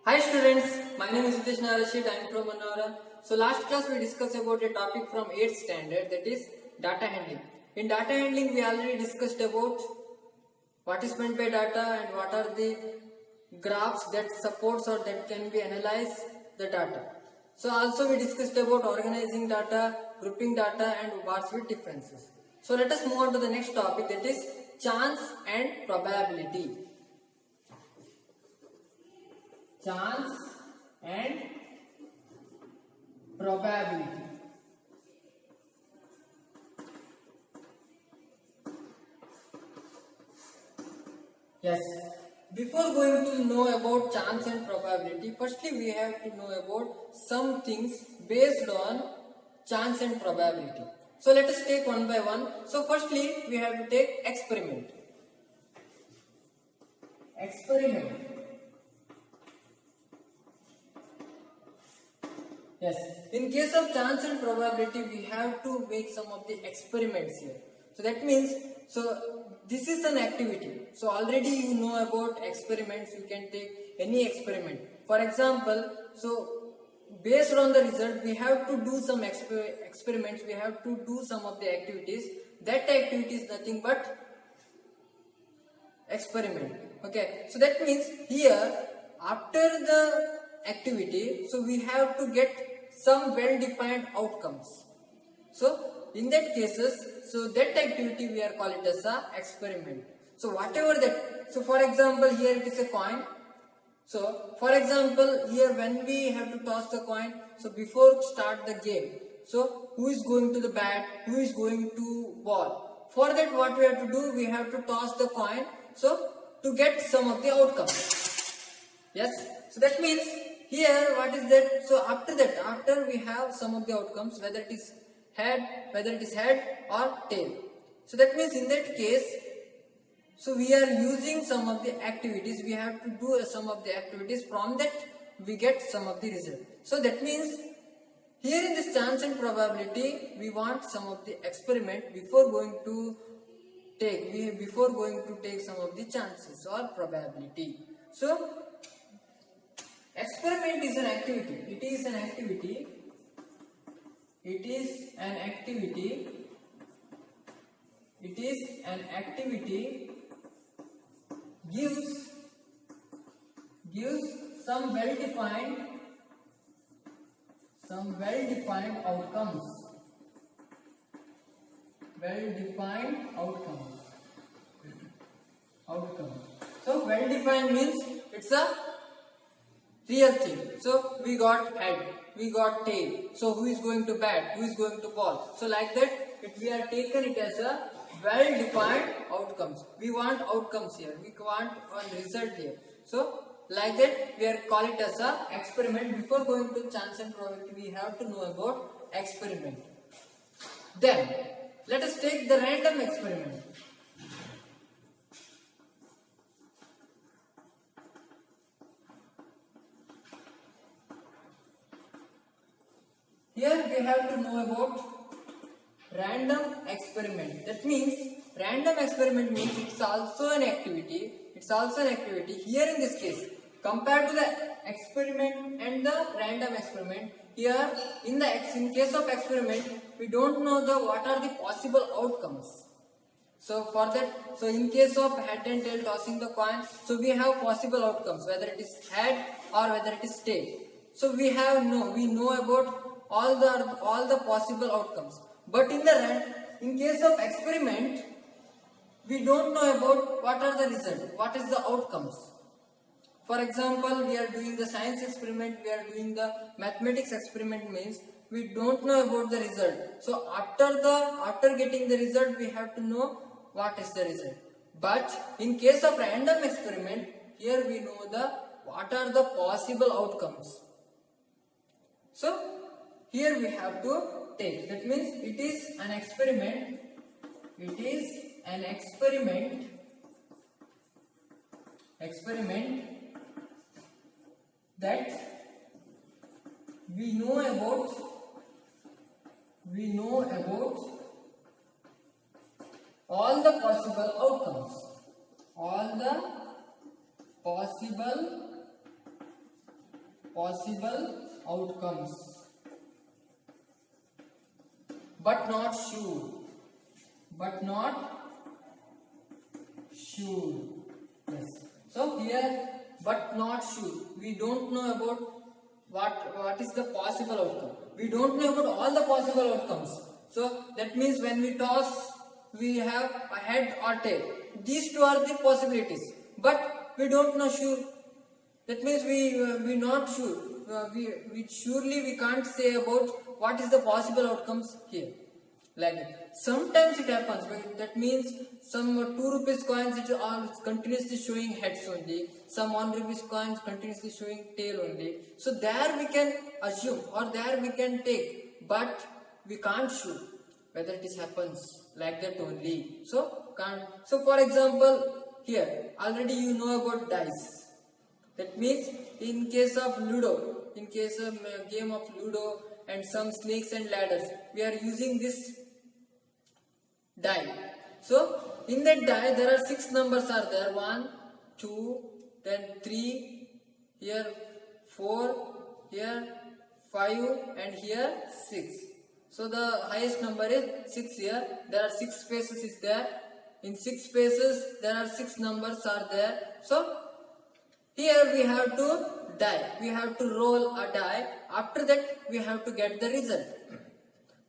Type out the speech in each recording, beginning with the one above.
Hi students, my name is Hitesh Narashid. I am from Manora. So last class we discussed about a topic from 8th standard, that is data handling. In data handling we already discussed about what is meant by data and what are the graphs that supports or that can be analyzed the data. So also we discussed about organizing data, grouping data and what's with differences. So let us move on to the next topic, that is chance and probability. Chance and probability. Yes. Before going to know about chance and probability, firstly we have to know about some things based on chance and probability. So let us take one by one. So firstly we have to take experiment. Experiment. Yes, in case of chance and probability, we have to make some of the experiments here. So that means, this is an activity. So already you know about experiments, you can take any experiment. For example, so based on the result, we have to do some experiments, we have to do some of the activities. That activity is nothing but experiment. Okay, so that means here, after the activity, so we have to get some well-defined outcomes. So in that cases, so that activity we are call it as a experiment. So whatever that, so for example here it is a coin. So for example here when we have to toss the coin, so before start the game, so who is going to the bat, who is going to ball. For that what we have to do, we have to toss the coin, so to get some of the outcomes. Yes, so that means here what is that, so after that, after we have some of the outcomes, whether it is head or tail. So that means in that case, so we are using some of the activities, we have to do some of the activities, from that we get some of the result. So that means here in this chance and probability, we want some of the experiment before going to take some of the chances or probability. So experiment is an activity. It is an activity. It is an activity. It is an activity. Gives some well-defined outcomes. Well-defined outcomes. So well-defined means it's a real thing. So we got head, we got tail. So who is going to bat, who is going to ball. So like that, we are taken it as a well-defined outcomes. We want outcomes here. We want a result here. So like that, we are call it as a experiment. Before going to chance and probability, we have to know about experiment. Then let us take the random experiment. Here we have to know about random experiment. That means random experiment means it's also an activity. It's also an activity. Here in this case, compared to the experiment and the random experiment, here in case of experiment, we don't know what are the possible outcomes. So for that, so in case of head and tail tossing the coin, so we have possible outcomes, whether it is head or whether it is tail. So we know about all the possible outcomes. But in case of experiment, we don't know about what are the results, what is the outcomes. For example, we are doing the science experiment, we are doing the mathematics experiment, means we don't know about the result. So after getting the result, we have to know what is the result. But in case of random experiment, here we know what are the possible outcomes. So here we have to take. That means it is an experiment. It is an experiment that we know about all the possible outcomes. All the possible possible outcomes, but not sure. But not sure. Yes. So here, but not sure. We don't know about what is the possible outcome. We don't know about all the possible outcomes. So that means when we toss, we have a head or tail. These two are the possibilities, but we don't know sure. That means we not sure. We surely we can't say about what is the possible outcomes here. Like that. Sometimes it happens, but that means some 2 rupees coins it are continuously showing heads only, some 1 rupees coins continuously showing tail only. So there we can assume or there we can take, but we can't show whether it happens like that only. So can't. So for example, here already you know about dice. That means in case of Ludo, in case of game of Ludo and some snakes and ladders, we are using this die. So in that die there are 6 numbers are there, 1, 2, then 3, here 4, here 5 and here 6. So the highest number is 6 here. There are 6 spaces is there. In 6 spaces there are 6 numbers are there. So here we have to die. We have to roll a die. After that we have to get the result.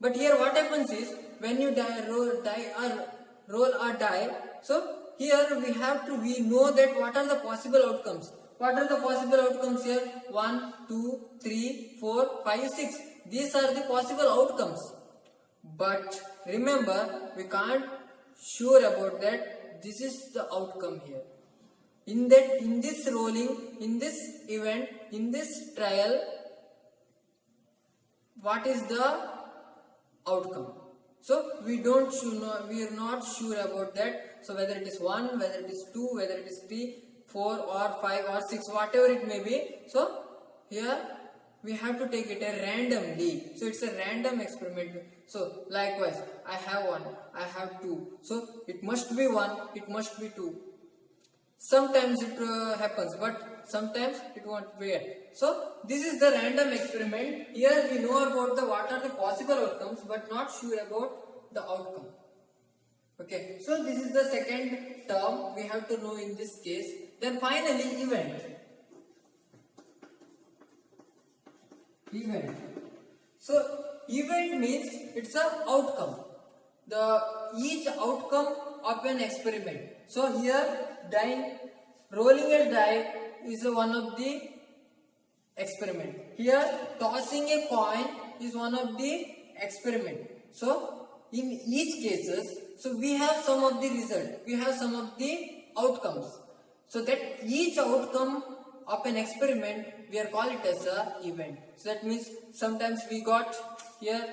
But here what happens is when you roll a die. So here we know that what are the possible outcomes. What are the possible outcomes here? 1, 2, 3, 4, 5, 6. These are the possible outcomes. But remember, we can't sure about that this is the outcome here. In this rolling, in this event, in this trial, what is the outcome? So we don't know, we are not sure about that. So whether it is 1, whether it is 2, whether it is 3, 4 or 5 or 6, whatever it may be. So here we have to take it randomly. So it's a random experiment. So likewise, I have 1, I have 2. So it must be 1, it must be 2. Sometimes it happens, but sometimes it won't be. So this is the random experiment. Here we know about what are the possible outcomes, but not sure about the outcome. Okay, so this is the second term we have to know in this case. Then finally, event. Event. So event means it's an outcome. Each outcome of an experiment. So here rolling a die is one of the experiment. Here tossing a coin is one of the experiment. So in each cases, so we have some of the result, we have some of the outcomes. So that each outcome of an experiment we are call it as a event. So that means sometimes we got tail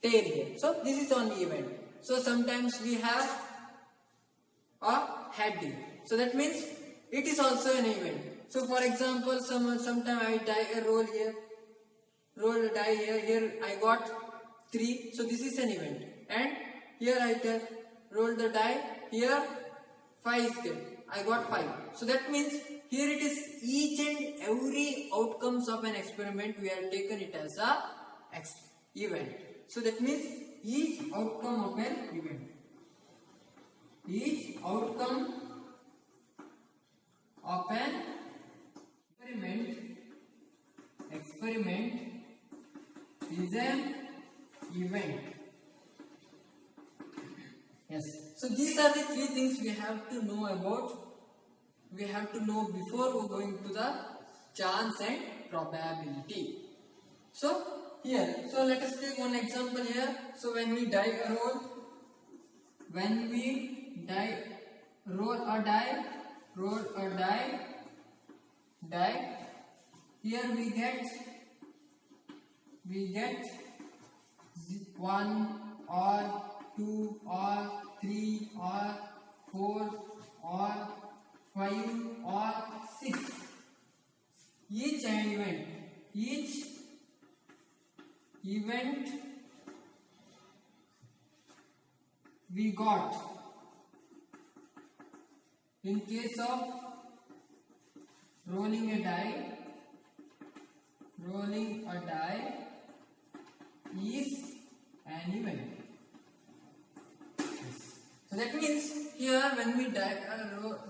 here. So this is on event. So sometimes we have a head here. So that means it is also an event. So for example, sometime I roll here, roll a die here. Here I got 3. So this is an event. And here I roll the die. Here 5 is there. I got 5. So that means here it is each and every outcomes of an experiment we have taken it as a event. So that means each outcome of an event. Each outcome of an experiment is an event. Yes. So these are the 3 things we have to know about. We have to know before we going to the chance and probability. So here, so let us take one example here. So when we roll a die, here we get 1 or 2 or 3 or 4 or 5 or 6. Each event we got. In case of rolling a die is an event. So that means here when we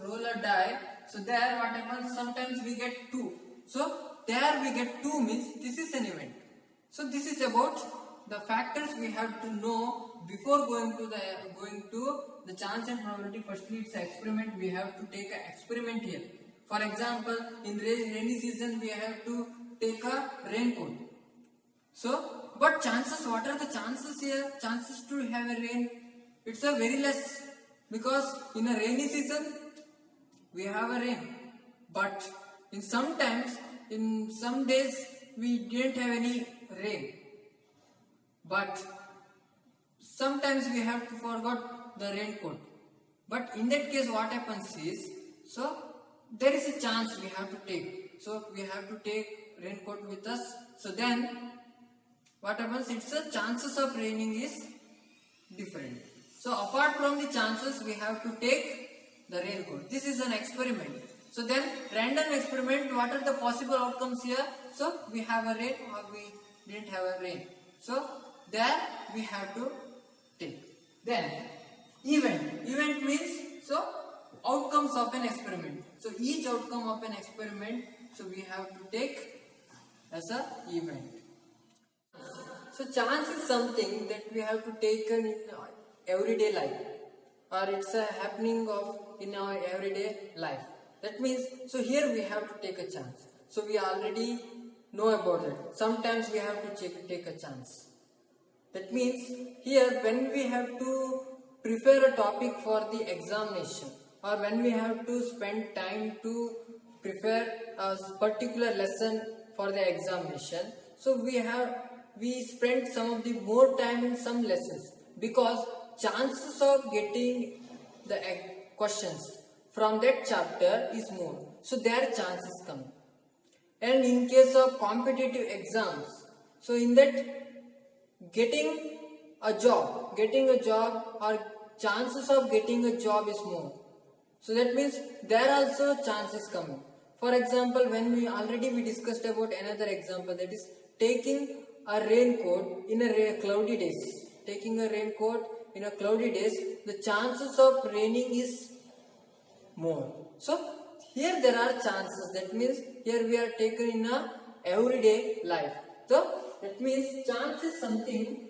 roll a die, so there what happens, sometimes we get 2. So there we get 2 means this is an event. So this is about the factors we have to know before going to the chance and probability. Firstly, it's an experiment. We have to take an experiment here. For example, in rainy season we have to take a raincoat. So, but chances, what are the chances here? Chances to have a rain, it's a very less, because in a rainy season we have a rain, but in some days we didn't have any rain, but sometimes we have to forgot the raincoat. But in that case what happens is, so there is a chance we have to take, so we have to take raincoat with us. So then what happens, it's the chances of raining is different. So apart from the chances, we have to take the raincoat. This is an experiment. So then random experiment, what are the possible outcomes here? So we have a rain or we didn't have a rain. So there we have to take. Then event means, so outcomes of an experiment. So each outcome of an experiment, so we have to take as a event. So chance is something that we have to take in everyday life, or it's a happening of in our everyday life. That means, so here we have to take a chance. So we already know about it. Sometimes we have to take a chance. That means here when we have to prepare a topic for the examination, or when we have to spend time to prepare a particular lesson for the examination, so we spend some of the more time in some lessons, because chances of getting the questions from that chapter is more. So their chance is coming. And in case of competitive exams, so in that getting a job or chances of getting a job is more. So that means there also chances coming. For example, when we discussed about another example, that is taking a raincoat in a cloudy days. Taking a raincoat in a cloudy days, the chances of raining is more. So here there are chances. That means here we are taken in a everyday life. So that means chance is something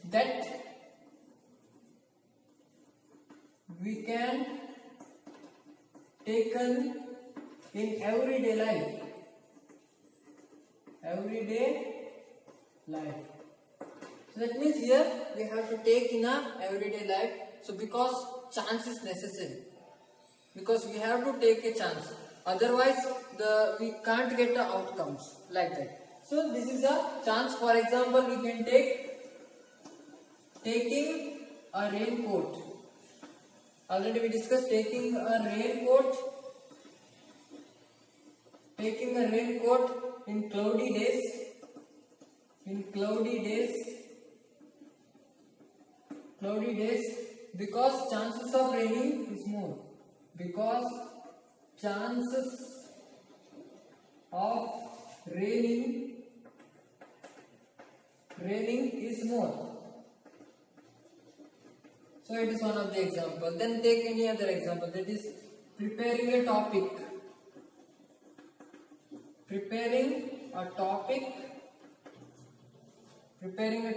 that we can taken in everyday life. So that means here we have to take in a everyday life. So because chance is necessary, because we have to take a chance, otherwise we can't get the outcomes like that. So this is a chance. For example, we can taking a raincoat. Already we discussed taking a raincoat in cloudy days, because chances of raining is more. Because chances of raining is more. So it is one of the example. Then take any other example, that is preparing a topic. Preparing a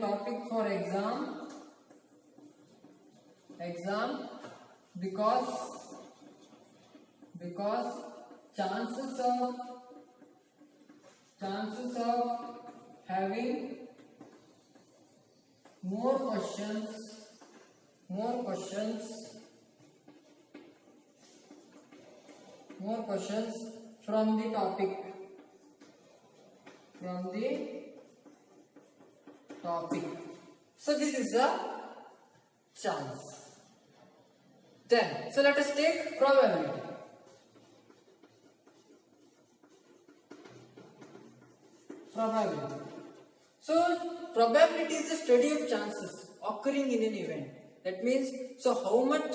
topic for exam, because chances of having more questions from the topic. So this is a chance. Then, so let us take probability. So probability is the study of chances. occurring in an event. That means, so how much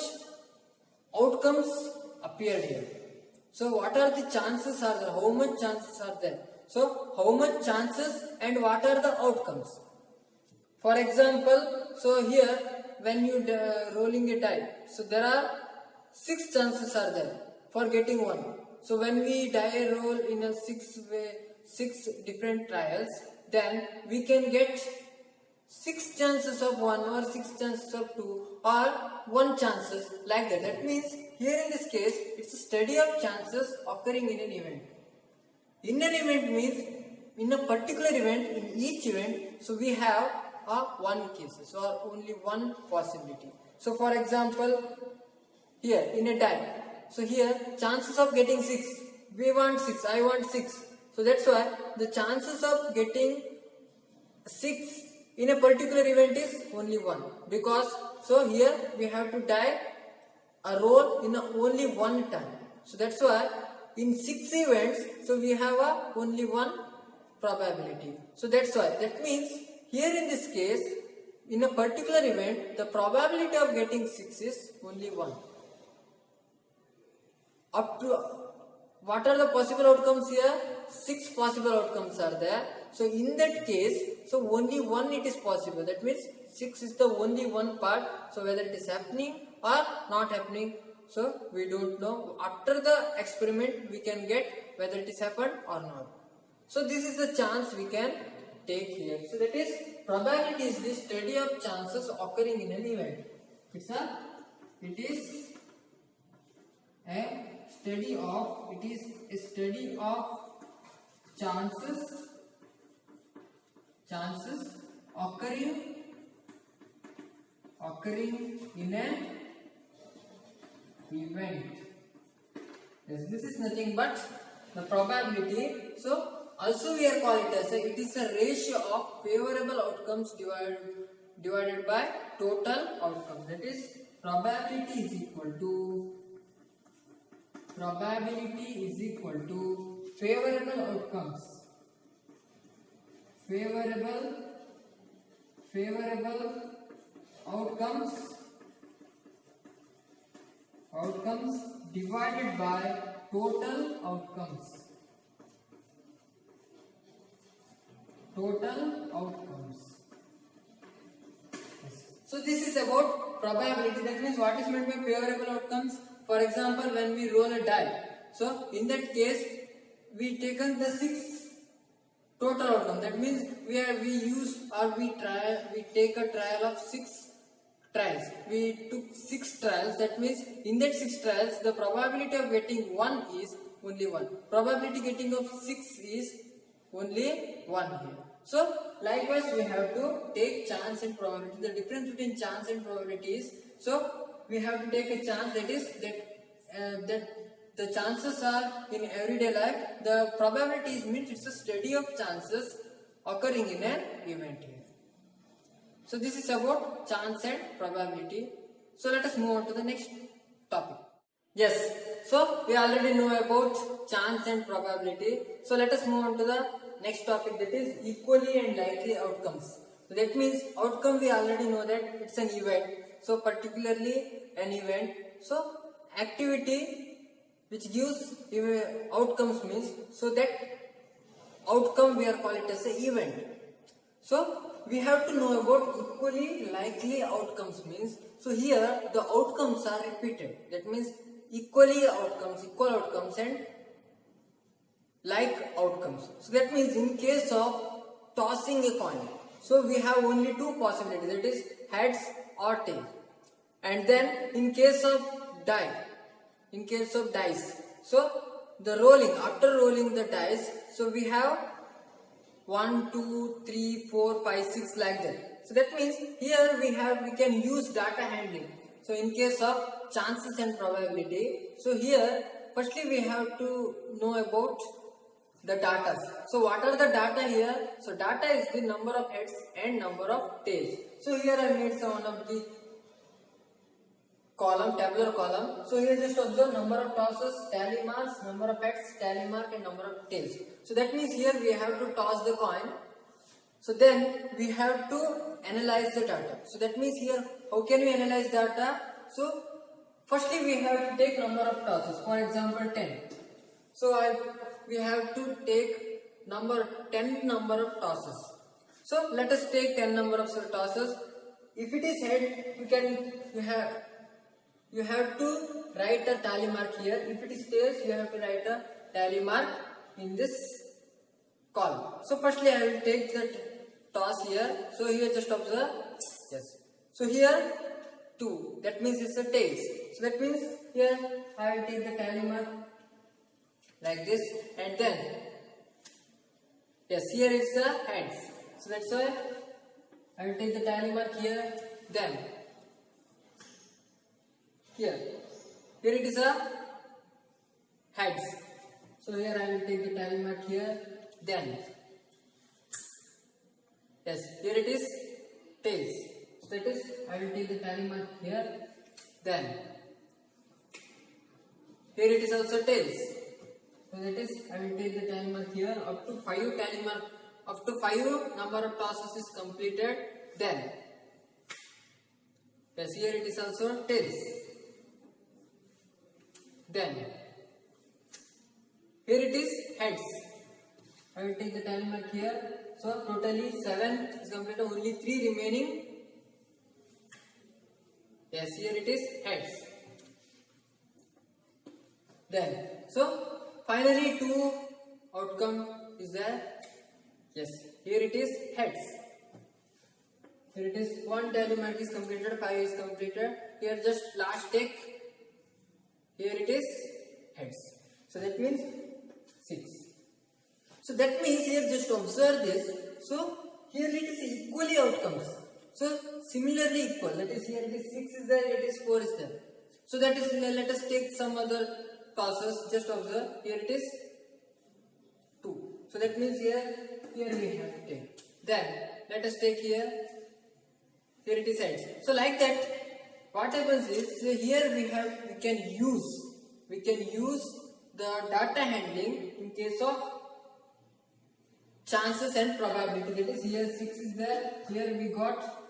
outcomes appeared here. So what are the chances are there? How much chances are there? So how much chances and what are the outcomes? For example, so here when you rolling a die, so there are 6 chances are there for getting 1. So when we die roll in a 6 different trials, then we can get 6 chances of 1 or 6 chances of 2 or 1 chances like that. That means here in this case it's a study of chances occurring in an event. In an event means in a particular event, in each event, so we have one cases or only one possibility. So for example, here in a die, so here chances of getting 6, we want 6, I want 6. So that's why the chances of getting 6 in a particular event is only 1, because so here we have to die a roll in only one time. So that's why in 6 events, so we have only one probability. So that's why, that means here in this case, in a particular event, the probability of getting 6 is only 1. Up to, what are the possible outcomes here? 6 possible outcomes are there. So in that case, so only 1 it is possible. That means 6 is the only one part. So whether it is happening or not happening, so we don't know. After the experiment, we can get whether it is happened or not. So this is the chance we can take here. So that is, probability is the study of chances occurring in an event. It is a study of chances occurring in an event. Yes, this is nothing but the probability. So also we are call it as it is a ratio of favorable outcomes divided by total outcomes. That is, probability is equal to favorable outcomes. Favorable outcomes divided by total outcomes. So this is about probability. That means what is meant by favorable outcomes. For example, when we roll a die, so in that case we taken the 6 total outcome. That means we take a trial of 6 trials. We took 6 trials. That means in that 6 trials, the probability of getting 1 is only 1. Probability getting of 6 is only 1 here. So likewise we have to take chance and probability. The difference between chance and probability is, so we have to take a chance, that is that the chances are in everyday life. The probability means it's a study of chances occurring in an event here. So this is about chance and probability. So let us move on to the next topic. Yes, so we already know about chance and probability. So let us move on to the next topic, that is equally and likely outcomes. So that means outcome, we already know that it's an event. So particularly an event. So activity which gives outcomes means, so that outcome we are calling it as an event. So we have to know about equally likely outcomes means, so here the outcomes are repeated. That means equal outcomes and like outcomes. So that means in case of tossing a coin, so we have only 2 possibilities, that is heads or tail. And then in case of dice, so the rolling, after rolling the dice, so we have 1, 2, 3, 4, 5, 6 like that. So that means here we can use data handling. So in case of chances and probability, so here firstly we have to know about the data. So what are the data here? So data is the number of heads and number of tails. So here I made some one of the tabular column. So here just observe number of tosses, tally marks, number of heads, tally mark, and number of tails. So that means here we have to toss the coin. So then we have to analyze the data. So that means here, how can we analyze data? So firstly we have to take number of tosses. For example, 10. So we have to take 10 number of tosses. So let us take 10 number of tosses. If it is head, you have to write a tally mark here. If it is tails, you have to write a tally mark in this column. So firstly I will take the toss here. So here just observe. Yes. So here 2. That means it's a tails. So that means here I will take the tally mark like this, and then yes, here is the heads. So that's why I will take the tally mark here. Then here it is a heads. So here I will take the tally mark here. Then yes, here it is tails. So that is I will take the tally mark here. Then here it is also tails. So that is I will take the tally mark here. Up to 5 tally mark, up to 5 number of tosses is completed. Then yes, here it is also tails. Then here it is heads. I will take the tally mark here. So totally 7 is completed. Only 3 remaining. Yes, here it is heads. Then so finally 2 outcome is there. Yes, here it is heads. Here it is 1 tally mark is completed, 5 is completed. Here just last take. Here it is heads. So that means 6. So that means here just observe this. So here it is equally outcomes. So similarly equal. That is here it is 6 is there, it is 4 is there. So that is, let us take some other tosses. Just observe. Here it is 2. So that means here we have to take. Then let us take here. Here it is heads. So like that, what happens is here we can use the data handling in case of chances and probability. That is here 6 is there. Here we got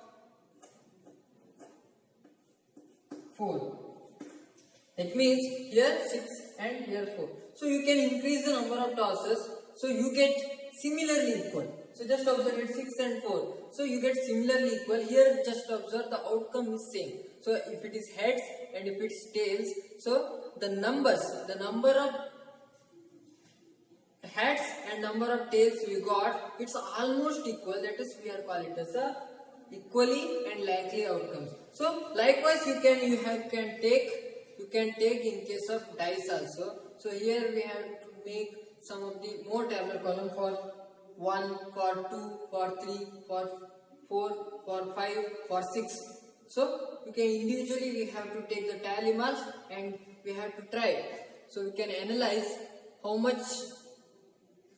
4. That means here 6 and here 4. So you can increase the number of tosses. So you get similarly equal. So just observe it 6 and 4. So you get similarly equal. Here just observe the outcome is same. So if it is heads and if it is tails, so the number of heads and number of tails we got, it's almost equal. That is we are calling it as a equally and likely outcomes. So likewise you can take in case of dice also. So here we have to make some of the more tabular column for 1, for 2, for 3, for 4, for 5, for 6. So we can individually we have to take the tally marks and we have to try. So we can analyze how much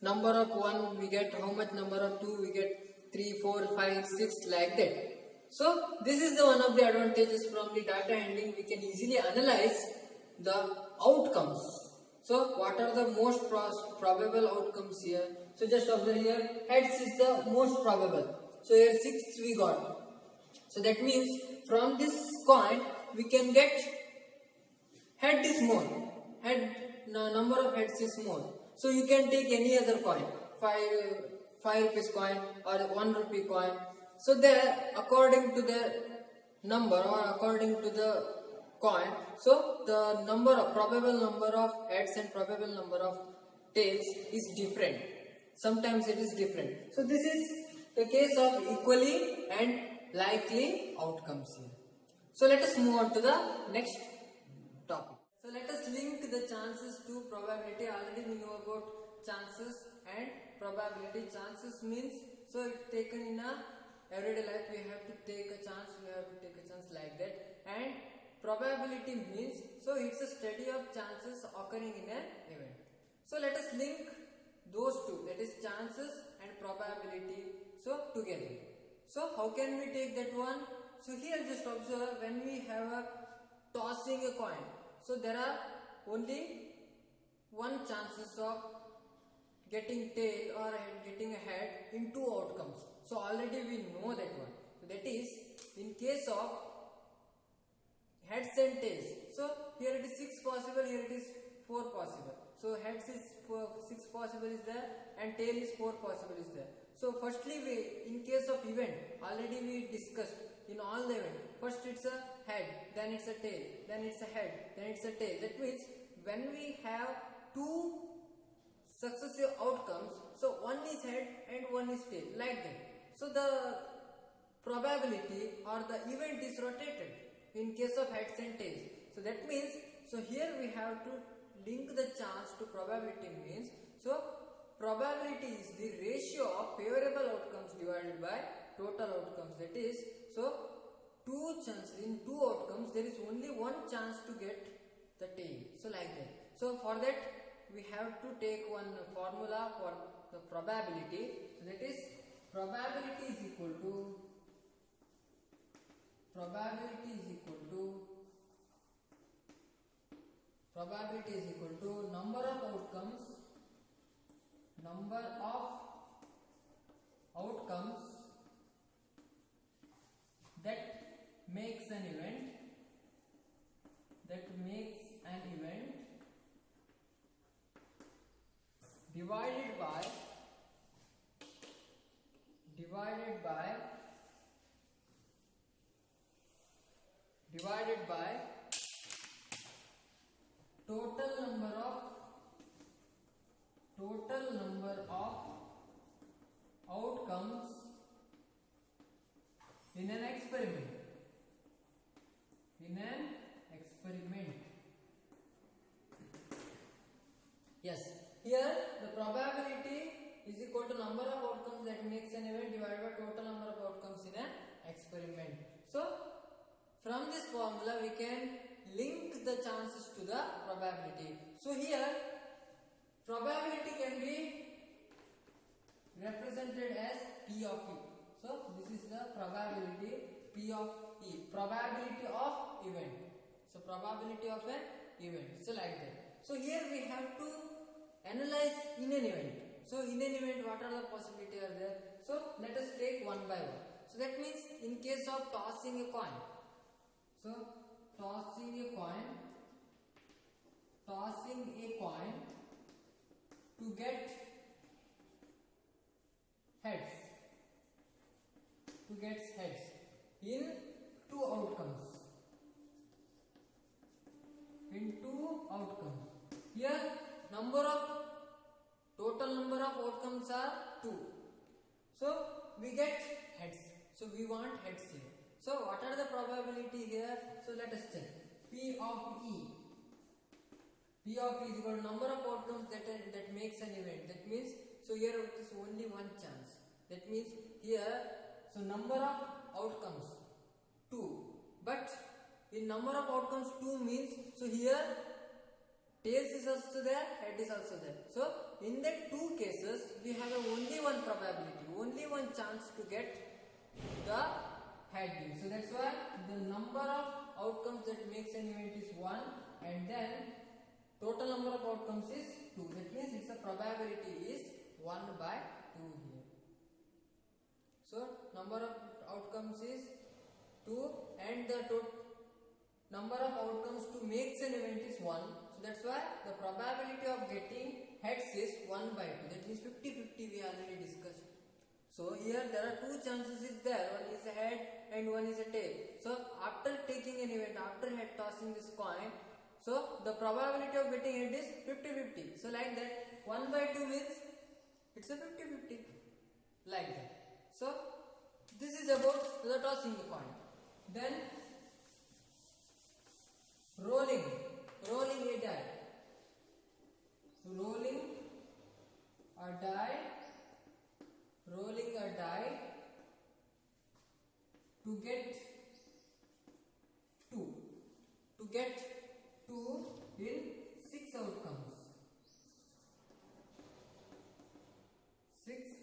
number of 1 we get, how much number of 2 we get, 3, 4, 5, 6 like that. So this is the one of the advantages from the data handling. We can easily analyze the outcomes. So what are the most probable outcomes here? So just observe here, heads is the most probable. So here 6 we got. So that means from this coin we can get head is more. Number of heads is more. So you can take any other coin, 5 rupees coin or 1 rupee coin. So there, according to the number or according to the coin, so the probable number of heads and probable number of tails is different. Sometimes it is different. So this is the case of equally and likely outcomes here. So let us move on to the next topic. So let us link the chances to probability. Already we know about chances and probability. Chances means, so it's taken in a everyday life, we have to take a chance, like that. And probability means, so it's a study of chances occurring in an event. So let us link those two, that is chances and probability, so together. So how can we take that one? So here just observe, when we have a tossing a coin, so there are only one chances of getting tail or getting a head in 2 outcomes. So already we know that one. So that is in case of heads and tails. So here it is 6 possible, here it is 4 possible. So heads is 6 possible is there and tail is 4 possible is there. So firstly we, in case of event, already we discussed in all the event. First it's a head, then it's a tail, then it's a head, then it's a tail. That means when we have two successive outcomes, so one is head and one is tail, like that. So the probability or the event is rotated in case of heads and tails. So that means, so here we have to link the chance to probability means, so probability is the ratio of favorable outcomes divided by total outcomes. That is, so two chances, in two outcomes there is only one chance to get the tail. So like that. So for that we have to take one formula for the probability. So that is probability is equal to number of outcomes that makes an event divided by total number of outcomes in an experiment. Yes, here the probability is equal to number of outcomes that makes an event divided by total number of outcomes in an experiment. So from this formula we can link the chances to the probability. So here probability can be represented as P of E. So this is the probability P of E, probability of event. So probability of an event. So like that. So here we have to analyze in an event. So in an event what are the possibilities are there? So let us take one by one. So that means in case of tossing a coin. So tossing a coin to get heads. In two outcomes. Here total number of outcomes are 2. So we get heads. So we want heads here. So what are the probability here? So let us check. P of E is equal to number of outcomes that makes an event. That means, so here it is only one chance. That means here, so number of outcomes 2. But in number of outcomes 2 means, so here tails is also there, head is also there. So in that two cases we have only one probability, only one chance to get the head. So that's why the number of outcomes that makes an event is 1 and then total number of outcomes is 2. That means its probability is 1 by 2 here. So number of outcomes is 2 and the number of outcomes to makes an event is 1. So that's why the probability of getting heads is 1 by 2. That means 50-50 we already discussed. So here there are two chances is there. One is a head and one is a tail. So after taking an event, after head tossing this coin, so the probability of getting head is 50-50. So like that 1 by 2 means it's a 50-50. Like that. So this is about the tossing the coin. Then rolling a die. So rolling a die to get 2 in 6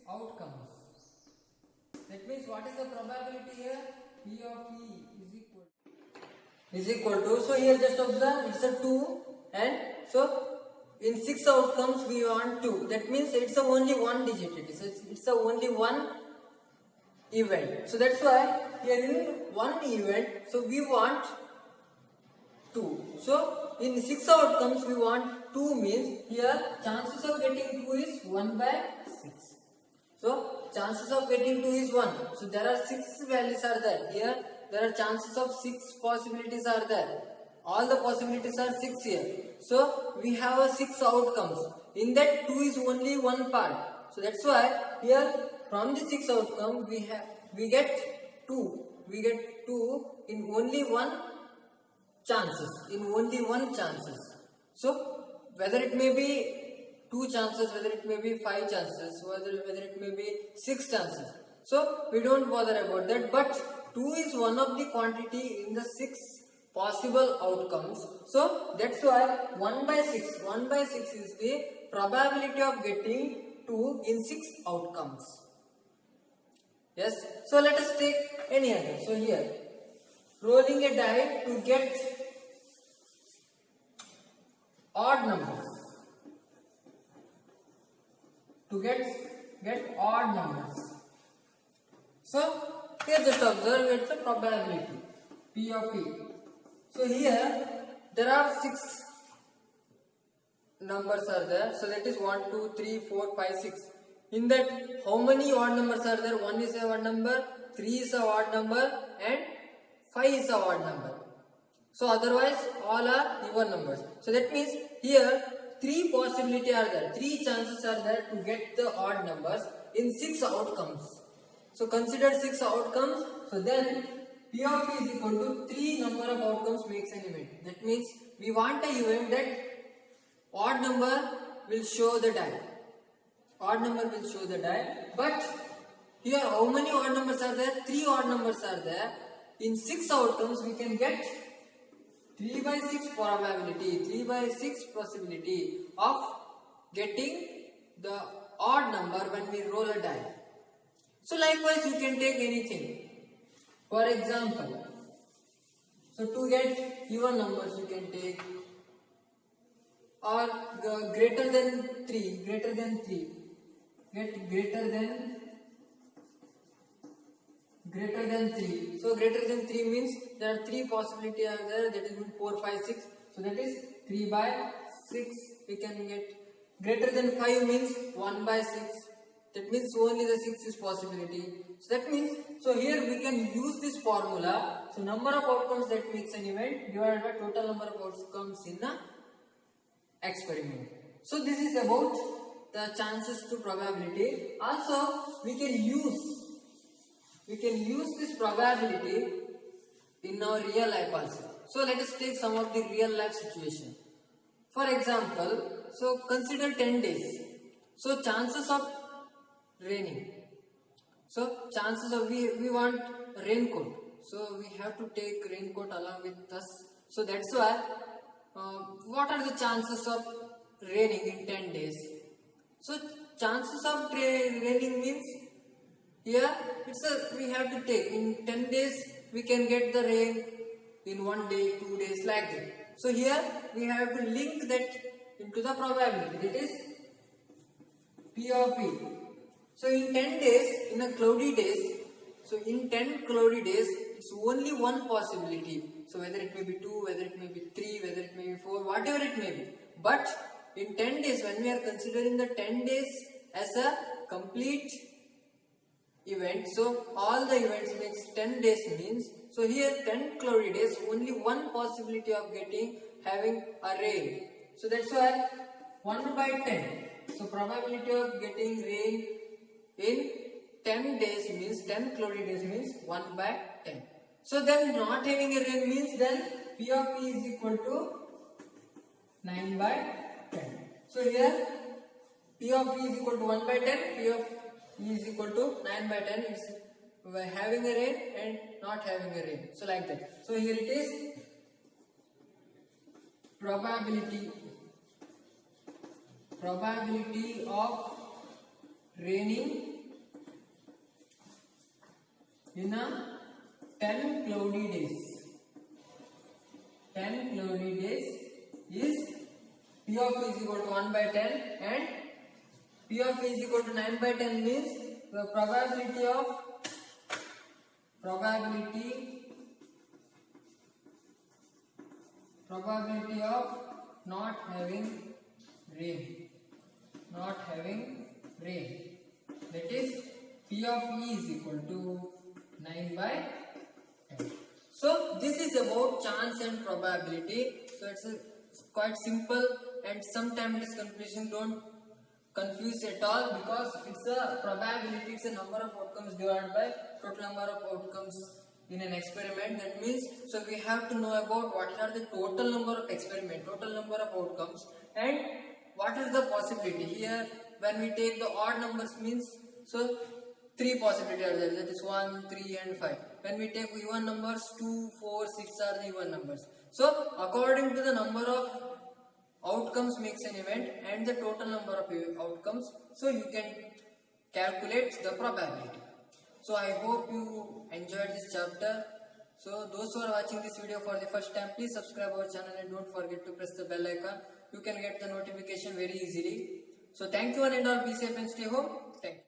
outcomes. That means what is the probability here? P of E is equal to, so here just observe it's a 2 and so in 6 outcomes we want 2. That means it's a only one digit. It's a only one event. So that's why here in one event, so we want 2. So in 6 outcomes we want 2 means here chances of getting 2 is 1 by 6. So chances of getting 2 is 1. So there are 6 values are there. Here there are chances of 6 possibilities are there. All the possibilities are 6 here. So we have a 6 outcomes. In that 2 is only one part. So that's why here from the 6 outcome we get 2. We get 2 in only one chances. In only one chances. So whether it may be 2 chances, whether it may be 5 chances, whether it may be 6 chances. So we don't bother about that. But 2 is one of the quantity in the 6 possible outcomes. So that's why 1 by 6. 1 by 6 is the probability of getting 2 in 6 outcomes. Yes. So let us take any other. So here, rolling a die to get odd numbers. To get odd numbers. So here just observe it's a probability P of E. So here there are 6 numbers are there. So that is 1, 2, 3, 4, 5, 6. In that how many odd numbers are there? 1 is a odd number, 3 is a odd number and 5 is a odd number. So otherwise all are even numbers. So that means here 3 possibilities are there. 3 chances are there to get the odd numbers in 6 outcomes. So consider 6 outcomes. So then P of E is equal to 3 number of outcomes makes an event. That means we want an event that odd number will show the die. Odd number will show the die. But here how many odd numbers are there? 3 odd numbers are there. In 6 outcomes we can get 3 by 6 probability, 3 by 6 possibility of getting the odd number when we roll a die. So likewise you can take anything. For example, so to get even numbers you can take or greater than 3, get greater than 3. So greater than 3 means there are 3 possibilities are there, that is 4, 5, 6. So that is 3 by 6 we can get. Greater than 5 means 1 by 6. That means only the 6 is possibility. So that means, so here we can use this formula. So number of outcomes that makes an event divided by total number of outcomes in the experiment. So this is about the chances to probability. Also we can use this probability in our real life also. So let us take some of the real life situation. For example, so consider 10 days. So chances of raining. So chances of we want raincoat. So we have to take raincoat along with us. So that's why what are the chances of raining in 10 days? So chances of raining means here we have to take in 10 days we can get the rain in 1 day, 2 days like that. So here we have to link that into the probability, that is P of E. So in 10 days, in a cloudy days, so in 10 cloudy days, it's only one possibility. So whether it may be 2, whether it may be 3, whether it may be 4, whatever it may be. But in 10 days, when we are considering the 10 days as a complete event, so all the events makes 10 days means, so here 10 cloudy days, only one possibility of having a rain. So that's why 1 by 10. So probability of getting rain in 10 days means 10 cloudy days means 1 by 10. So then not having a rain means then P of E is equal to 9 by 10. So here P of E is equal to 1 by 10, P of E is equal to 9 by 10. It's having a rain and not having a rain. So like that. So here it is probability of raining in a 10 cloudy days. 10 cloudy days is P of E is equal to 1 by 10 and P of E is equal to 9 by 10 means the probability of probability of not having rain. That is P of E is equal to 9 by 10. So this is about chance and probability. So it's quite simple, and sometimes it is confusing. Don't confuse at all, because it's a probability. It's a number of outcomes divided by total number of outcomes in an experiment. That means, so we have to know about what are the total number of experiment, total number of outcomes, and what is the possibility. Here when we take the odd numbers means, so 3 possibilities are there, that is 1, 3 and 5. When we take even numbers, 2, 4, 6 are the even numbers. So according to the number of outcomes makes an event and the total number of outcomes, so you can calculate the probability. So I hope you enjoyed this chapter. So those who are watching this video for the first time, please subscribe our channel and don't forget to press the bell icon. You can get the notification very easily. So thank you, and all, be safe and stay home. Thank you.